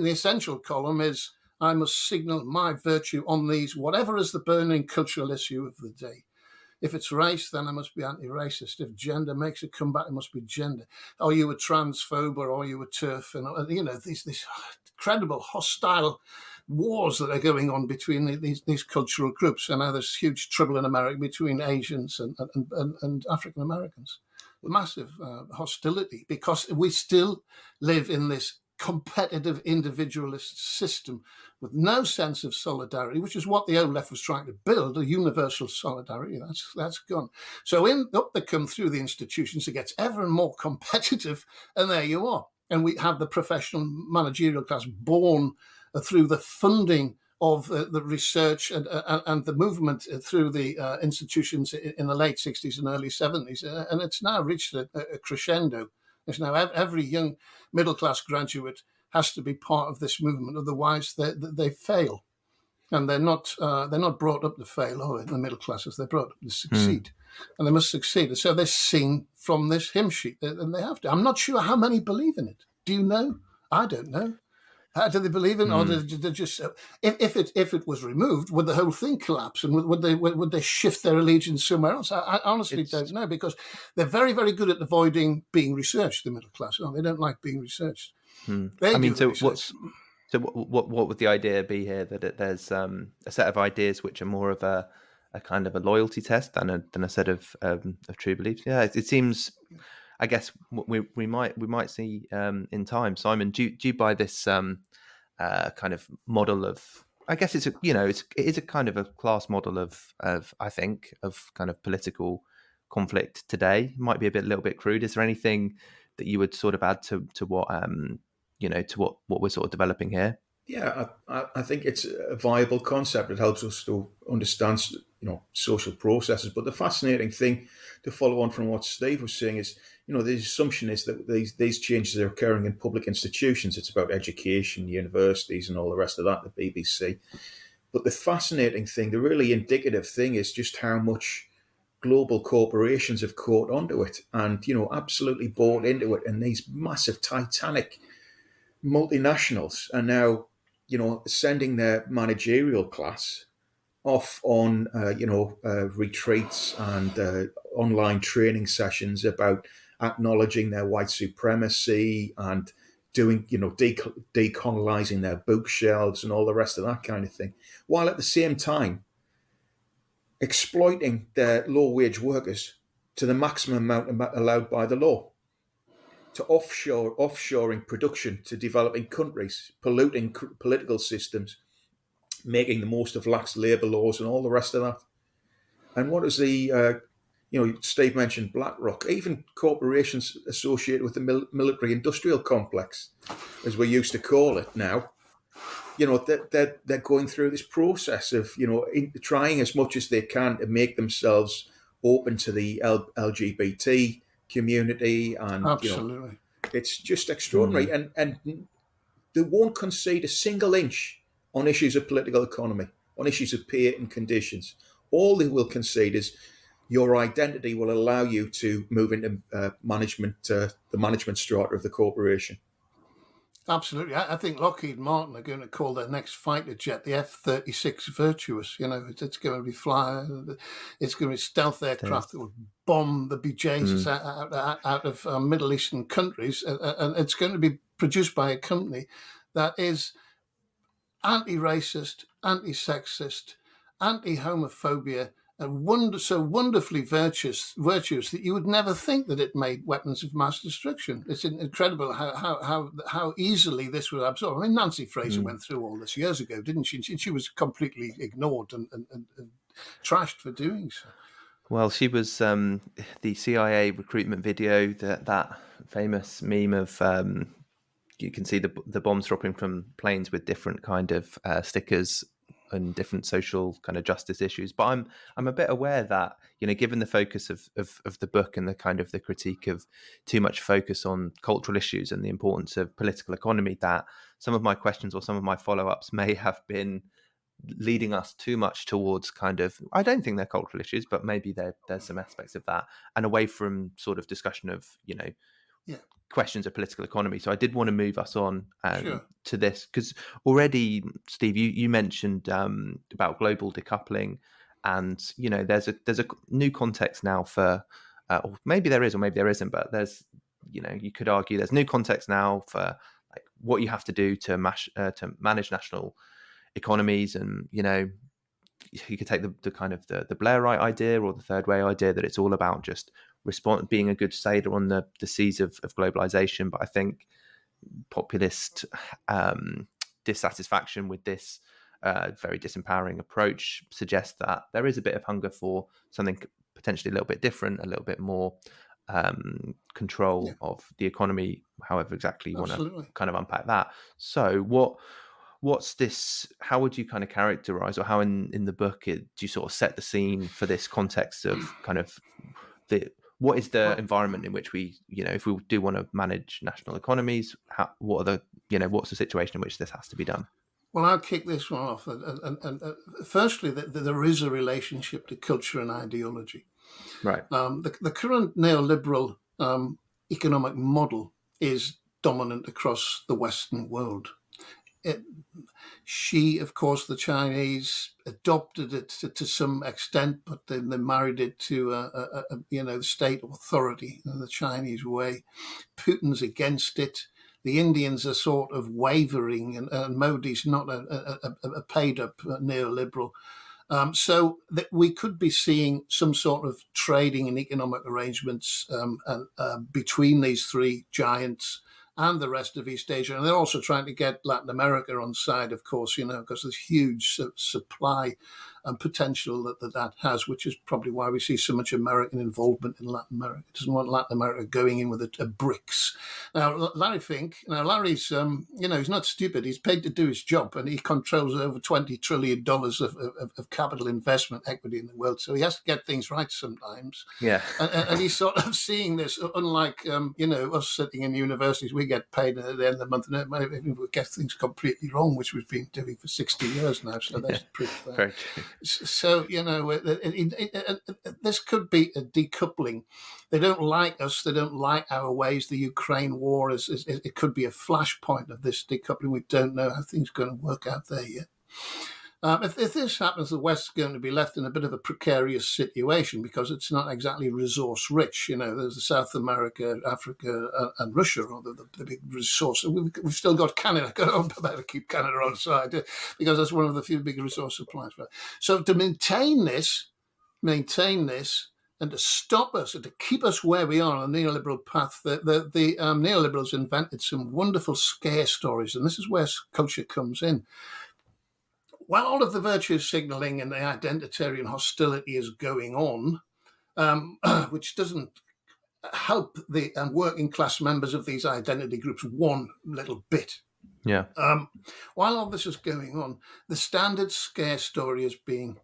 the essential column is I must signal my virtue on these, whatever is the burning cultural issue of the day. If it's race, then I must be anti-racist. If gender makes a comeback, it must be gender. Are you a transphobe or are you a TERF? And these incredible hostile wars that are going on between these cultural groups. And now there's huge trouble in America between Asians and African Americans. Massive hostility, because we still live in this competitive individualist system with no sense of solidarity, which is what the old left was trying to build, a universal solidarity. That's gone. So up they come through the institutions. It gets ever more competitive, and there you are. And we have the professional managerial class born through the funding of the research and the movement through the institutions in the late 60s and early 70s. And it's now reached a crescendo. It's now every young middle-class graduate has to be part of this movement, otherwise they fail. And they're not brought up to fail, in the middle classes. They're brought up to succeed. And they must succeed. And so they're seen from this hymn sheet, and they have to. I'm not sure how many believe in it. Do you know? I don't know. How do they believe in it, or do they just? If it was removed, would the whole thing collapse, and would they shift their allegiance somewhere else? I honestly don't know, because they're very, very good at avoiding being researched. The middle class, they don't like being researched. What would the idea be here? That there's a set of ideas which are more of a kind of a loyalty test than a set of true beliefs. Yeah, it seems. I guess we might see in time. Simon, do you buy this kind of model of? I guess it is a kind of a class model of I think of kind of political conflict today. Might be a little bit crude. Is there anything that you would sort of add to what to what we're sort of developing here? Yeah, I think it's a viable concept. It helps us to understand, social processes. But the fascinating thing to follow on from what Steve was saying is, the assumption is that these changes are occurring in public institutions. It's about education, universities, and all the rest of that, the BBC. But the fascinating thing, the really indicative thing, is just how much global corporations have caught onto it and, absolutely bought into it. And these massive, titanic multinationals are now, sending their managerial class off on, retreats and online training sessions about acknowledging their white supremacy and doing, decolonizing their bookshelves and all the rest of that kind of thing, while at the same time exploiting their low-wage workers to the maximum amount allowed by the law, to offshoring production to developing countries, polluting political systems, making the most of lax labour laws and all the rest of that. And what is the, Steve mentioned BlackRock, even corporations associated with the military-industrial complex, as we used to call it now, they're going through this process of, trying as much as they can to make themselves open to the LGBT community, and absolutely, it's just extraordinary. And they won't concede a single inch on issues of political economy, on issues of pay and conditions. All they will concede is your identity will allow you to move into management, the management strata of the corporation. Absolutely. I think Lockheed Martin are going to call their next fighter jet the F-36 Virtuous. It's going to be flying. It's going to be stealth aircraft that will bomb the bejesus out of Middle Eastern countries. And it's going to be produced by a company that is anti-racist, anti-sexist, anti-homophobia, and so wonderfully virtuous that you would never think that it made weapons of mass destruction. It's incredible how easily this was absorbed. I mean, Nancy Fraser went through all this years ago, didn't she? She was completely ignored and trashed for doing so. Well, she was the CIA recruitment video, that famous meme of you can see the bombs dropping from planes with different kind of stickers and different social kind of justice issues. But I'm a bit aware that, given the focus of the book and the kind of the critique of too much focus on cultural issues and the importance of political economy, that some of my questions or some of my follow-ups may have been leading us too much towards kind of, I don't think they're cultural issues, but maybe there's some aspects of that, and away from sort of discussion of, questions of political economy. So I did want to move us on to this, because already, Steve, you mentioned about global decoupling, and there's a new context now for, or maybe there is, or maybe there isn't, but there's, you could argue there's new context now for like what you have to do to manage national economies, and you could take the kind of the Blairite idea or the third way idea that it's all about just being a good sailor on the seas of globalization. But I think populist dissatisfaction with this very disempowering approach suggests that there is a bit of hunger for something potentially a little bit different, a little bit more control of the economy, however exactly you want to kind of unpack that. So what's this, how would you kind of characterize, or how in the book do you sort of set the scene for this context of kind of what is the environment in which we, if we do want to manage national economies, what's the situation in which this has to be done? Well, I'll kick this one off. And firstly, there is a relationship to culture and ideology. Right. The current neoliberal economic model is dominant across the Western world. Of course, the Chinese adopted it to some extent, but then they married it to the state authority, the Chinese way. Putin's against it. The Indians are sort of wavering, and Modi's not a paid-up neoliberal. So that we could be seeing some sort of trading and economic arrangements between these three giants and the rest of East Asia. And they're also trying to get Latin America on side, of course, because there's huge supply and potential that has, which is probably why we see so much American involvement in Latin America. It doesn't want Latin America going in with a BRICS. Now, Larry's, he's not stupid. He's paid to do his job, and he controls over $20 trillion of capital investment equity in the world. So he has to get things right sometimes. Yeah. And he's sort of seeing this, unlike, us sitting in universities, we get paid at the end of the month, and we get things completely wrong, which we've been doing for 60 years now. So that's proof there. Very true. So, this could be a decoupling. They don't like us. They don't like our ways. The Ukraine war it could be a flashpoint of this decoupling. We don't know how things are going to work out there yet. If this happens, the West is going to be left in a bit of a precarious situation because it's not exactly resource rich. There's South America, Africa, and Russia are the big resource. We've still got Canada. I better keep Canada on side because that's one of the few big resource suppliers. So to maintain this, and to stop us and to keep us where we are on the neoliberal path, the neoliberals invented some wonderful scare stories, and this is where culture comes in. While all of the virtue signalling and the identitarian hostility is going on, which doesn't help the working class members of these identity groups one little bit. Yeah. While all this is going on, the standard scare story is being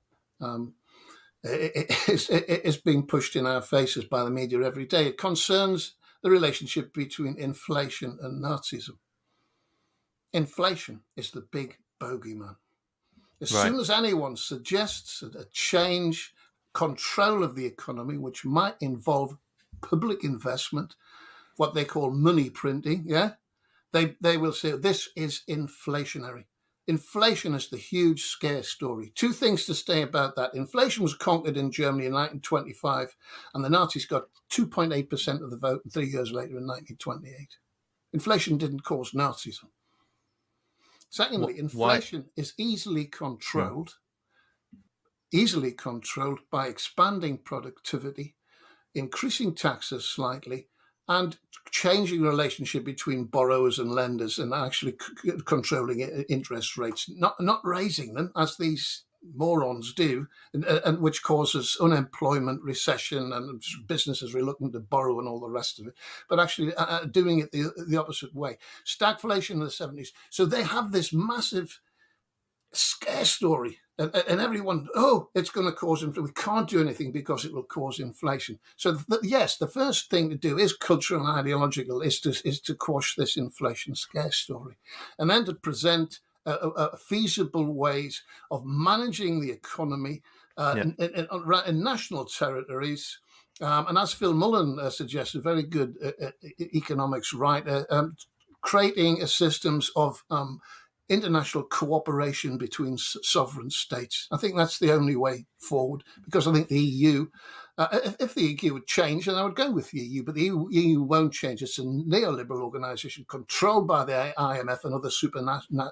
is being pushed in our faces by the media every day. It concerns the relationship between inflation and Nazism. Inflation is the big bogeyman. As soon as anyone suggests a change, control of the economy, which might involve public investment, what they call money printing, they will say this is inflationary. Inflation is the huge scare story. Two things to say about that. Inflation was conquered in Germany in 1925, and the Nazis got 2.8% of the vote 3 years later in 1928. Inflation didn't cause Nazism. Secondly, inflation is easily controlled by expanding productivity, increasing taxes slightly, and changing the relationship between borrowers and lenders, and actually controlling interest rates, not raising them as these morons do, and which causes unemployment, recession, and businesses reluctant to borrow and all the rest of it, but actually doing it the opposite way. Stagflation in the 70s. So they have this massive scare story, and everyone, it's going to cause inflation. We can't do anything because it will cause inflation. So yes, the first thing to do is cultural and ideological, is to quash this inflation scare story, and then to present feasible ways of managing the economy in national territories. And as Phil Mullen suggests, a very good economics writer, creating systems of international cooperation between sovereign states. I think that's the only way forward, because I think the EU, if the EU would change, then I would go with the EU, but the EU won't change. It's a neoliberal organisation controlled by the IMF and other supranational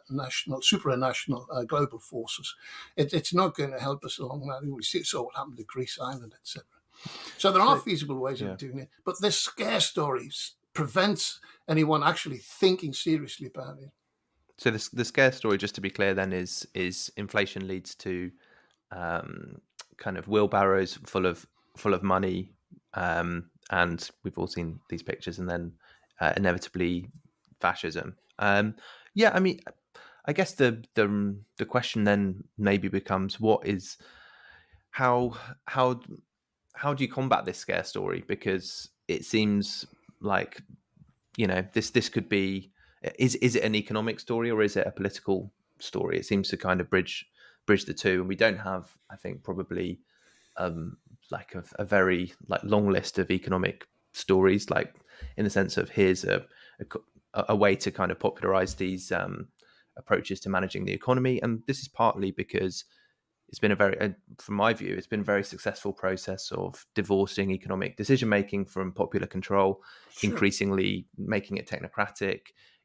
global forces. It's not going to help us along that. We saw what happened to Greece Island, etc. So there are feasible ways of doing it, but this scare story prevents anyone actually thinking seriously about it. So the scare story, just to be clear, then is inflation leads to kind of wheelbarrows full of money, and we've all seen these pictures, and then inevitably fascism. I mean, I guess the question then maybe becomes, how do you combat this scare story? Because it seems like, this could be. Is it an economic story or is it a political story? It seems to kind of bridge the two, and we don't have, I think, probably like a very long list of economic stories, like in the sense of here's a way to kind of popularize these approaches to managing the economy. And this is partly because it's been from my view, it's been a very successful process of divorcing economic decision making from popular control, increasingly making it technocratic.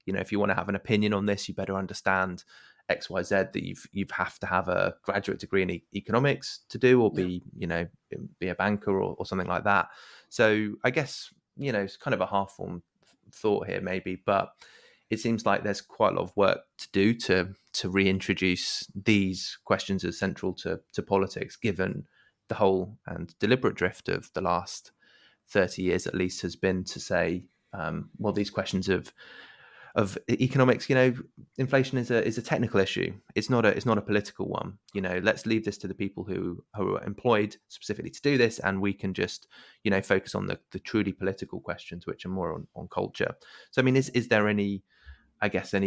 If you want to have an opinion on this, you better understand X, Y, Z, that you have to have a graduate degree in economics to do, or be a banker or something like that. So I guess, it's kind of a half-formed thought here maybe, but it seems like there's quite a lot of work to do to reintroduce these questions as central to politics, given the whole and deliberate drift of the last 30 years at least has been to say, these questions of economics, inflation is a technical issue. It's not a political one. Let's leave this to the people who are employed specifically to do this, and we can just, focus on the truly political questions, which are more on culture. So, I mean, is there any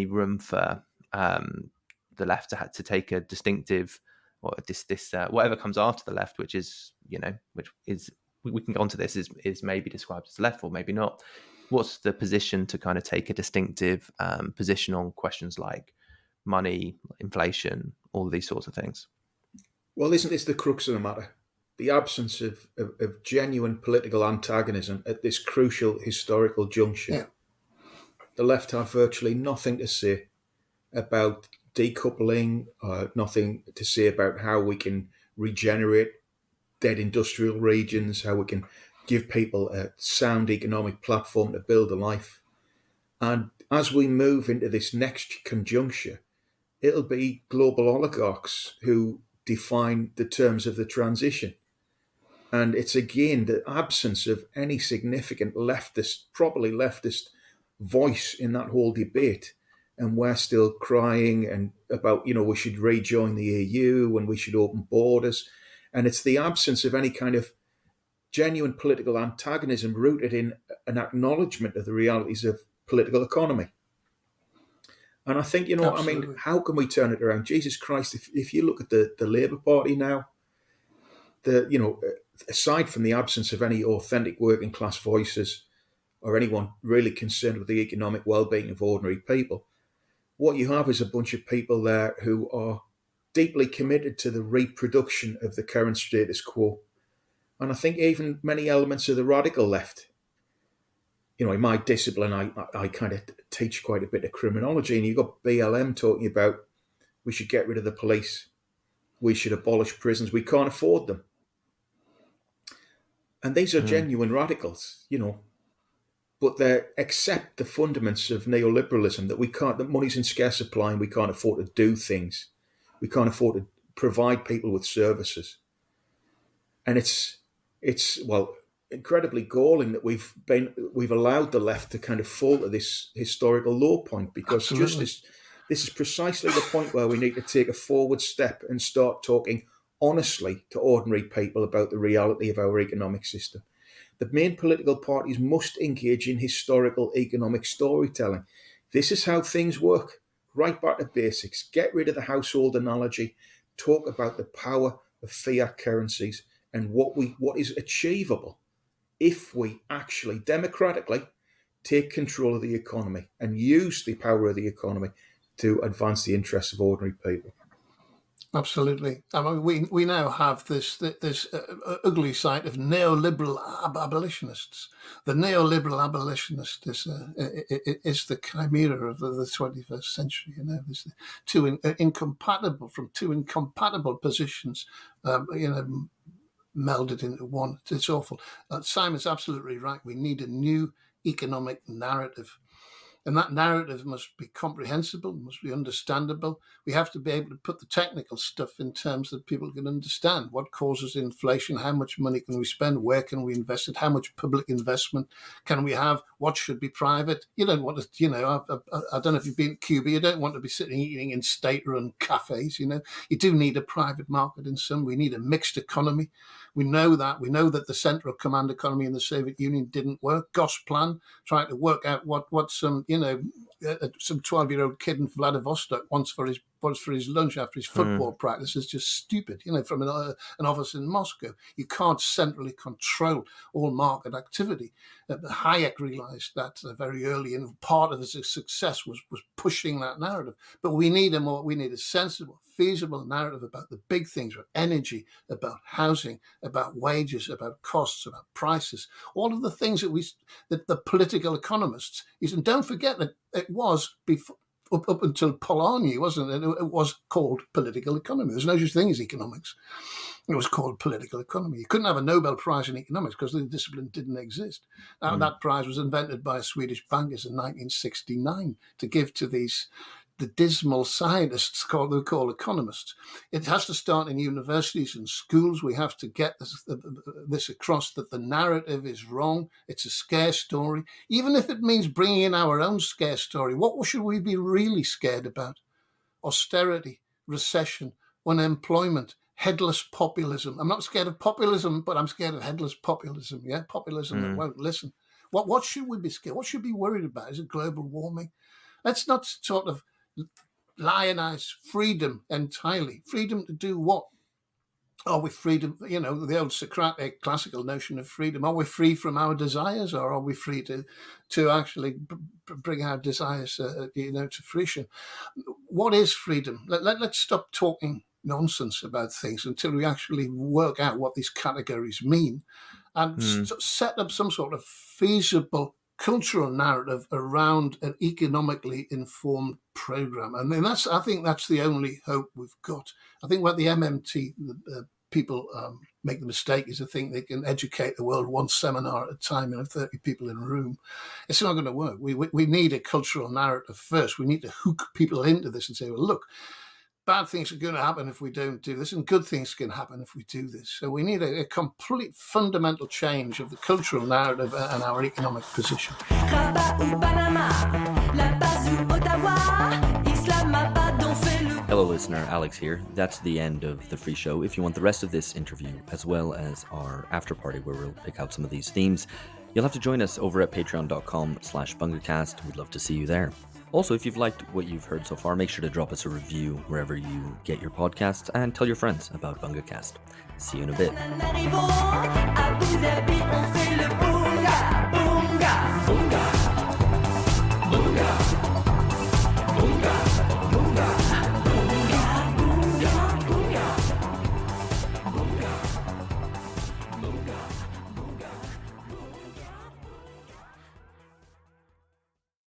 room for the left to take a distinctive, or this whatever comes after the left, which is we can go on to this, is maybe described as the left or maybe not. What's the position to kind of take a distinctive position on questions like money, inflation, all of these sorts of things? Well, isn't this the crux of the matter? The absence of genuine political antagonism at this crucial historical juncture. Yeah. The left have virtually nothing to say about decoupling, nothing to say about how we can regenerate dead industrial regions, how we can give people a sound economic platform to build a life. And as we move into this next conjuncture, it'll be global oligarchs who define the terms of the transition. And it's again the absence of any significant properly leftist voice in that whole debate. And we're still crying and about, we should rejoin the EU and we should open borders. And it's the absence of any kind of genuine political antagonism rooted in an acknowledgement of the realities of political economy. And I think, how can we turn it around? Jesus Christ, if you look at the Labour Party now, aside from the absence of any authentic working class voices, or anyone really concerned with the economic well-being of ordinary people. What you have is a bunch of people there who are deeply committed to the reproduction of the current status quo. And I think even many elements of the radical left, in my discipline, I kind of teach quite a bit of criminology, and you've got BLM talking about we should get rid of the police, we should abolish prisons, we can't afford them. And these are genuine radicals, but they accept the fundaments of neoliberalism, that money's in scarce supply and we can't afford to do things. We can't afford to provide people with services. And it's incredibly galling that we've allowed the left to kind of fall to this historical low point, because this is precisely the point where we need to take a forward step and start talking honestly to ordinary people about the reality of our economic system. The main political parties must engage in historical economic storytelling. This is how things work. Right back to basics. Get rid of the household analogy. Talk about the power of fiat currencies and what is achievable if we actually democratically take control of the economy and use the power of the economy to advance the interests of ordinary people. Absolutely. I mean, we now have this ugly sight of neoliberal abolitionists. The neoliberal abolitionist is the chimera of the 21st century. There's two incompatible positions, melded into one. It's awful. Simon's absolutely right. We need a new economic narrative. And that narrative must be comprehensible, must be understandable. We have to be able to put the technical stuff in terms that people can understand. What causes inflation? How much money can we spend? Where can we invest it? How much public investment can we have? What should be private? You don't want to, I don't know if you've been to Cuba. You don't want to be sitting eating in state-run cafes. You do need a private market in some. We need a mixed economy. We know that. We know that the central command economy in the Soviet Union didn't work. Gosplan, trying to work out what some 12-year-old kid in Vladivostok wants for his lunch after his football practice is just stupid. From an office in Moscow, you can't centrally control all market activity. Hayek realised that very early, and part of his success was pushing that narrative. But we need a sensible, feasible narrative about the big things, about energy, about housing, about wages, about costs, about prices, all of the things that the political economists use. And don't forget that it was before, up until Polanyi, wasn't it? It was called political economy. There's no such thing as economics. It was called political economy. You couldn't have a Nobel Prize in economics because the discipline didn't exist. That prize was invented by Swedish bankers in 1969 to give to the dismal scientists we call economists. It has to start in universities and schools. We have to get this across, that the narrative is wrong. It's a scare story. Even if it means bringing in our own scare story, what should we be really scared about? Austerity, recession, unemployment, headless populism. I'm not scared of populism, but I'm scared of headless populism. Yeah, populism that won't listen. What should we be scared? What should we be worried about? Is it global warming? Let's not sort of lionize freedom entirely. Freedom to do what? Are we freedom? The old Socratic classical notion of freedom. Are we free from our desires, or are we free to actually bring our desires, to fruition? What is freedom? Let's stop talking nonsense about things until we actually work out what these categories mean, and set up some sort of feasible cultural narrative around an economically informed program. And then I think that's the only hope we've got. I think what the MMT people make the mistake is to think they can educate the world one seminar at a time and have 30 people in a room. It's not going to work. We need a cultural narrative first. We need to hook people into this and say, well, look, bad things are going to happen if we don't do this, and good things can happen if we do this. So we need a complete fundamental change of the cultural narrative and our economic position. Rabat ou Panama, La Paz ou Ottawa, Islamabad dont fait le... Hello, listener. Alex here. That's the end of the free show. If you want the rest of this interview, as well as our after party where we'll pick out some of these themes, you'll have to join us over at patreon.com/bungacast. We'd love to see you there. Also, if you've liked what you've heard so far, make sure to drop us a review wherever you get your podcasts and tell your friends about BungaCast. See you in a bit.